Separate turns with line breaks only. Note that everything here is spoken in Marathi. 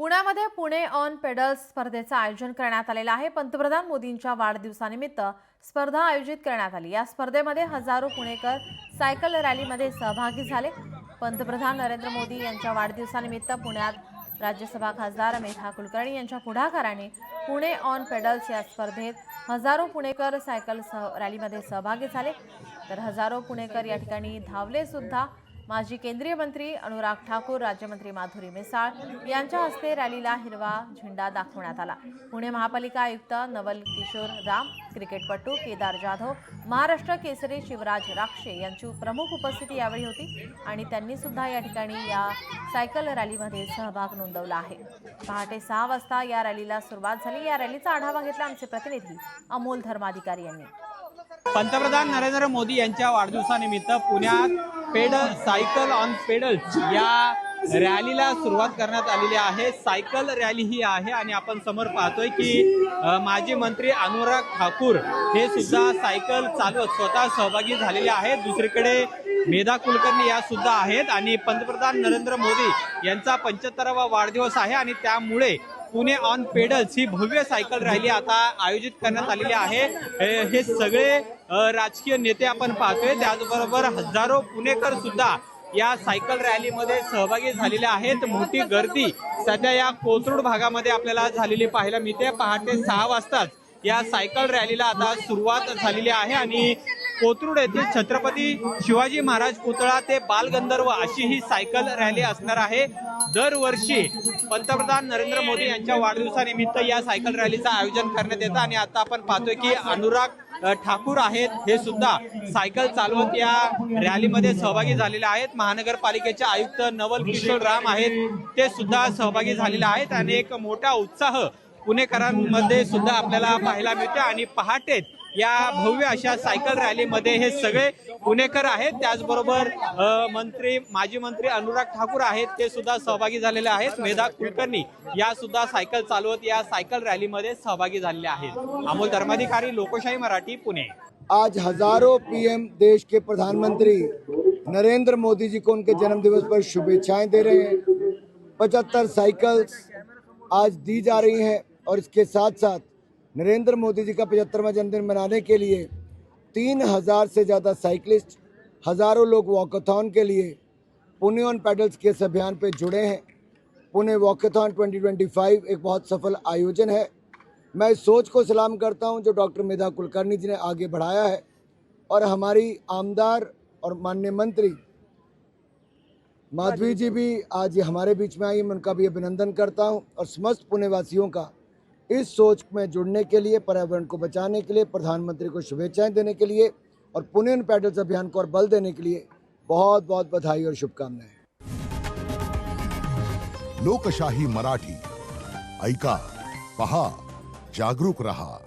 पुण्यामध्ये पुणे ऑन पेडल्स स्पर्धेचं आयोजन करण्यात आलेलं आहे। पंतप्रधान मोदींच्या वाढदिवसानिमित्त स्पर्धा आयोजित करण्यात आली। या स्पर्धेमध्ये हजारो पुणेकर सायकल रॅलीमध्ये सहभागी झाले। पंतप्रधान नरेंद्र मोदी यांच्या वाढदिवसानिमित्त पुण्यात राज्यसभा खासदार मेधा कुलकर्णी यांच्या पुढाकाराने पुणे ऑन पेडल्स या स्पर्धेत हजारो पुणेकर सायकल रॅलीमध्ये सहभागी झाले। तर हजारो पुणेकर या ठिकाणी धावले सुद्धा। माजी केंद्रीय मंत्री अनुराग ठाकूर, राज्यमंत्री माधुरी मिसाळ यांच्या हस्ते रॅलीला हिरवा झेंडा दाखवण्यात आला। पुणे महापालिका आयुक्त नवल किशोर राम, क्रिकेटपटू केदार जाधव, महाराष्ट्र केसरी शिवराज राक्षे यांची प्रमुख उपस्थिती यावेळी होती आणि त्यांनी सुद्धा या ठिकाणी या सायकल रॅलीमध्ये सहभाग नोंदवला आहे। पहाटे 6 वाजता या रॅलीला सुरुवात झाली। या रॅलीचा आढावा घेतला आमचे प्रतिनिधी अमोल धर्माधिकारी यांनी।
पंतप्रधान नरेंद्र मोदी यांच्या वाढदिवसानिमित्त पुण्यात सायकल ऑन पेडल्स या रॅलीला सुरुवात करण्यात आलेली आहे। सायकल रॅली ही आहे आणि आपण समोर पाहतोय की माजी मंत्री अनुराग ठाकूर हे सुद्धा सायकल चालवत स्वतः सहभागी झालेले आहेत। दुसरीकडे मेधा कुलकर्णी या सुद्धा आहेत आणि पंतप्रधान नरेंद्र मोदी यांचा 75वा वाढदिवस आहे आणि त्यामुळे पुणे ऑन पेडल्स ही भव्य सायकल रॅली आता आयोजित करण्यात आलेली आहे। हे सगळे राजकीय नेते आपण पाहतोय, त्याचबरोबर हजारो पुणेकर सुद्धा या सायकल रॅलीमध्ये सहभागी झालेले आहेत। मोठी गर्दी सध्या या कोथरूड भागामध्ये आपल्याला झालेली पाहायला मिळते। पहाटे 6 वाजताच या सायकल रॅलीला आता सुरुवात झालेली आहे आणि कोथरूड येथील छत्रपती शिवाजी महाराज पुतळा ते बालगंधर्व अशी ही सायकल रॅली असणार आहे। दरवर्षी पंतप्रधान नरेंद्र मोदी यांच्या वाढदिवसानिमित्त या सायकल रॅलीचं आयोजन करण्यात येतं आणि आता आपण पाहतोय की अनुराग ठाकूर आहेत, हे सुद्धा सायकल चालवत या रॅलीमध्ये सहभागी झालेले आहेत। महानगरपालिकेचे आयुक्त नवल किशोर राम आहेत, ते सुद्धा सहभागी झालेले आहेत आणि एक मोठा उत्साह पुणेकरांमध्ये सुद्धा आपल्याला पाहायला मिळते आणि पहाटेच या भव्य अशा सायकल रॅलीमध्ये हे सगळे पुणेकर आहेत। त्याचबरोबर माजी मंत्री अनुराग ठाकूर आहेत, ते सुद्धा सहभागी झालेले आहेत। मेधा कुलकर्णी या सुद्धा सायकल चालवत या सायकल रॅलीमध्ये सहभागी झालेले आहेत। अमोल धर्माधिकारी, लोकशाही मराठी, पुणे।
आज हजारों पीएम देश के प्रधानमंत्री नरेंद्र मोदी जी को उनके जन्मदिवस पर शुभेच्छाएं दे रहे हैं। 75 साइकिल्स आज दी जा रही हैं और इसके साथ साथ नरेंद्र मोदी जी का 75वां जन्मदिन मनाने के लिए 3000 से ज़्यादा साइकिलिस्ट, हज़ारों लोग वॉकथॉन के लिए पुणे ऑन पेडल्स के इस अभियान पे जुड़े हैं। पुणे वॉकथॉन 2025 एक बहुत सफल आयोजन है। मैं इस सोच को सलाम करता हूं जो डॉक्टर मेधा कुलकर्णी जी ने आगे बढ़ाया है और हमारी आमदार और माननीय मंत्री माधवी जी भी आज हमारे बीच में आई, मैं उनका भी अभिनंदन करता हूं और समस्त पुणे वासियों का इस सोच में जुड़ने के लिए, पर्यावरण को बचाने के लिए, प्रधानमंत्री को शुभेच्छाएं देने के लिए और पुणे ऑन पेडल्स अभियान को और बल देने के लिए बहुत बहुत बधाई और शुभकामनाएं।
लोकशाही मराठी ऐका, पहा, जागरूक रहा।